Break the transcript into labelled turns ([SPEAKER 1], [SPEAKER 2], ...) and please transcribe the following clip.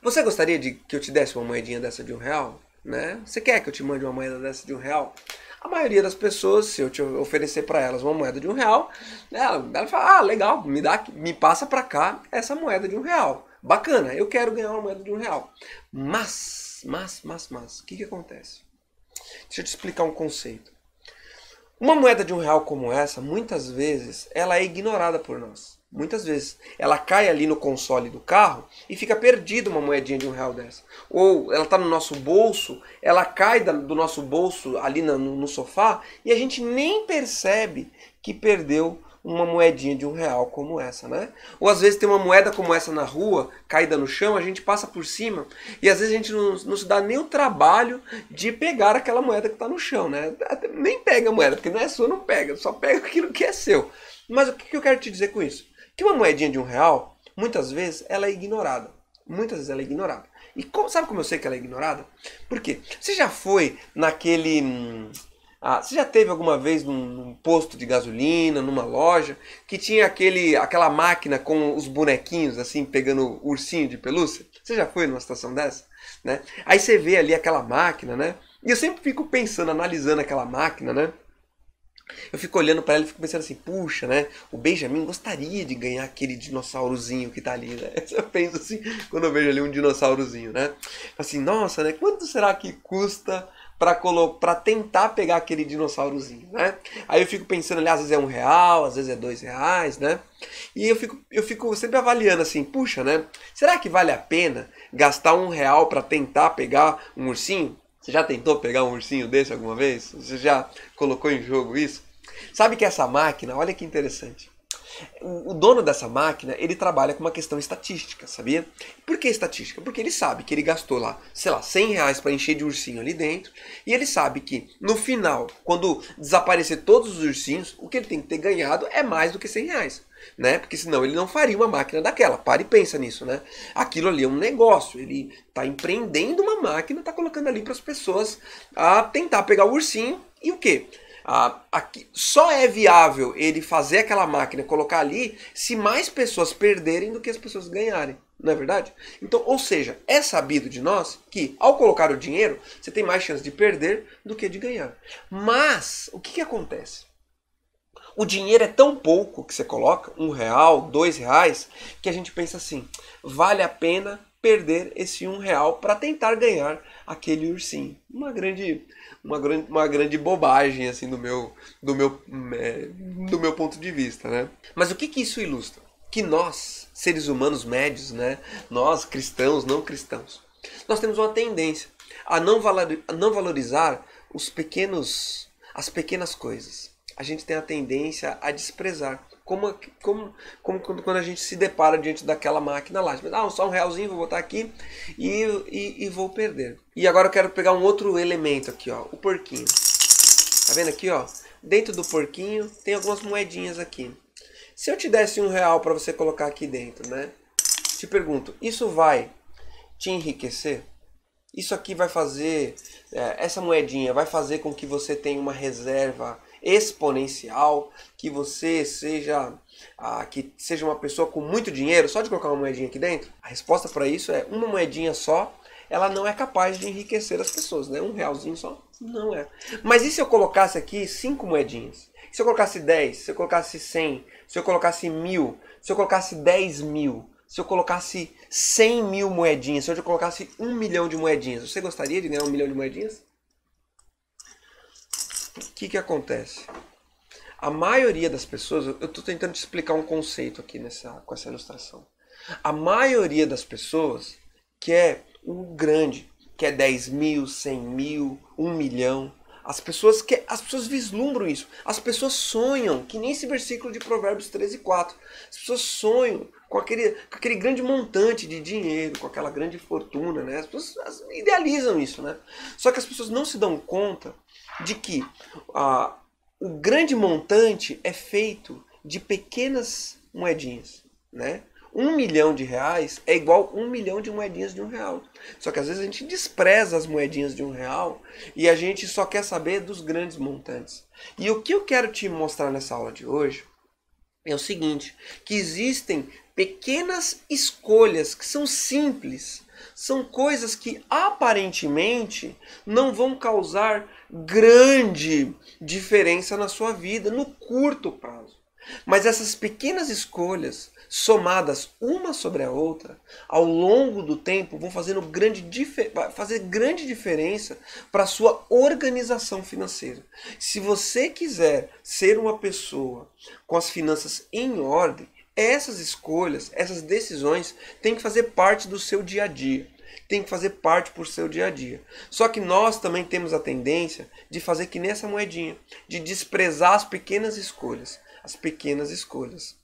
[SPEAKER 1] Você gostaria de que eu te desse uma moedinha dessa de R$ 1, né? Você quer que eu te mande uma moeda dessa de R$ 1? A maioria das pessoas, se eu te oferecer para elas uma moeda de R$ 1, ela fala, legal, me passa para cá essa moeda de R$ 1. Bacana, eu quero ganhar uma moeda de R$ 1. Mas, o que acontece? Deixa eu te explicar um conceito. Uma moeda de R$ 1 como essa, muitas vezes, ela é ignorada por nós. Muitas vezes. Ela cai ali no console do carro e fica perdida uma moedinha de R$ 1 dessa. Ou ela está no nosso bolso, ela cai do nosso bolso ali no sofá e a gente nem percebe que perdeu uma moedinha de R$ 1 como essa, né? Ou às vezes tem uma moeda como essa na rua, caída no chão, a gente passa por cima e às vezes a gente não se dá nem o trabalho de pegar aquela moeda que está no chão, né? Nem pega a moeda, porque não é sua, não pega, só pega aquilo que é seu. Mas o que eu quero te dizer com isso? Que uma moedinha de R$ 1, muitas vezes, ela é ignorada. Muitas vezes ela é ignorada. E sabe como eu sei que ela é ignorada? Por quê? Você já foi naquele... você já teve alguma vez num posto de gasolina, numa loja, que tinha aquela máquina com os bonequinhos, assim, pegando ursinho de pelúcia? Você já foi numa situação dessa? Né? Aí você vê ali aquela máquina, né? E eu sempre fico pensando, analisando aquela máquina, né? Eu fico olhando para ela e fico pensando assim, puxa, né? O Benjamin gostaria de ganhar aquele dinossaurozinho que tá ali, né? Eu penso assim, quando eu vejo ali um dinossaurozinho, né? Assim, nossa, né? Quanto será que custa para tentar pegar aquele dinossaurozinho, né? Aí eu fico pensando ali, às vezes é R$ 1, às vezes é R$ 2, né? E eu fico sempre avaliando assim, puxa, né? Será que vale a pena gastar R$ 1 para tentar pegar um ursinho? Você já tentou pegar um ursinho desse alguma vez? Você já colocou em jogo isso? Sabe que essa máquina, olha que interessante. O dono dessa máquina, ele trabalha com uma questão estatística, sabia? Por que estatística? Porque ele sabe que ele gastou lá, sei lá, R$ 100 para encher de ursinho ali dentro. E ele sabe que no final, quando desaparecer todos os ursinhos, o que ele tem que ter ganhado é mais do que R$ 100. Né? Porque senão ele não faria uma máquina daquela. Para e pensa nisso, né? Aquilo ali é um negócio. Ele está empreendendo uma máquina, está colocando ali para as pessoas a tentar pegar o ursinho e o quê? Só é viável ele fazer aquela máquina, colocar ali, se mais pessoas perderem do que as pessoas ganharem. Não é verdade? Então, ou seja, é sabido de nós que ao colocar o dinheiro, você tem mais chance de perder do que de ganhar. Mas, o que acontece? O dinheiro é tão pouco que você coloca, R$ 1, R$ 2, que a gente pensa assim, vale a pena perder esse R$ 1 para tentar ganhar aquele ursinho. Uma grande bobagem assim do meu ponto de vista, né? Mas o que isso ilustra? Que nós, seres humanos médios, né? Nós cristãos, não cristãos, nós temos uma tendência a não valorizar as pequenas coisas. A gente tem a tendência a desprezar. Como quando a gente se depara diante daquela máquina lá. Só R$ 1, vou botar aqui e vou perder. E agora eu quero pegar um outro elemento aqui, ó, o porquinho. Tá vendo aqui, ó? Dentro do porquinho tem algumas moedinhas aqui. Se eu te desse R$ 1 para você colocar aqui dentro, né? Te pergunto, isso vai te enriquecer? Isso aqui vai fazer, essa moedinha vai fazer com que você tenha uma reserva exponencial, que você seja uma pessoa com muito dinheiro só de colocar uma moedinha aqui dentro? A resposta para isso é uma moedinha só, ela não é capaz de enriquecer as pessoas, né? R$ 1 só não é. Mas e se eu colocasse aqui 5 moedinhas? Se eu colocasse 10, se eu colocasse 100, se eu colocasse 1.000, se eu colocasse 10.000, se eu colocasse 100.000 moedinhas, se eu colocasse 1 milhão de moedinhas, você gostaria de ganhar 1 milhão de moedinhas? O que acontece? A maioria das pessoas, eu estou tentando te explicar um conceito aqui com essa ilustração. A maioria das pessoas quer o grande, quer 10.000, 100.000, 1 milhão. As pessoas vislumbram isso. As pessoas sonham, que nem esse versículo de Provérbios 13:4. As pessoas sonham com aquele grande montante de dinheiro, com aquela grande fortuna, né? As pessoas idealizam isso, né? Só que as pessoas não se dão conta de que o grande montante é feito de pequenas moedinhas, né? R$ 1 milhão é igual 1 milhão de moedinhas de R$ 1. Só que às vezes a gente despreza as moedinhas de R$ 1 e a gente só quer saber dos grandes montantes. E o que eu quero te mostrar nessa aula de hoje é o seguinte, que existem Pequenas escolhas que são simples, são coisas que aparentemente não vão causar grande diferença na sua vida no curto prazo. Mas essas pequenas escolhas, somadas uma sobre a outra, ao longo do tempo, vão fazer grande diferença para a sua organização financeira. Se você quiser ser uma pessoa com as finanças em ordem, essas escolhas, essas decisões têm que fazer parte do seu dia a dia. Tem que fazer parte por seu dia a dia. Só que nós também temos a tendência de fazer que nessa moedinha, de desprezar as pequenas escolhas. As pequenas escolhas.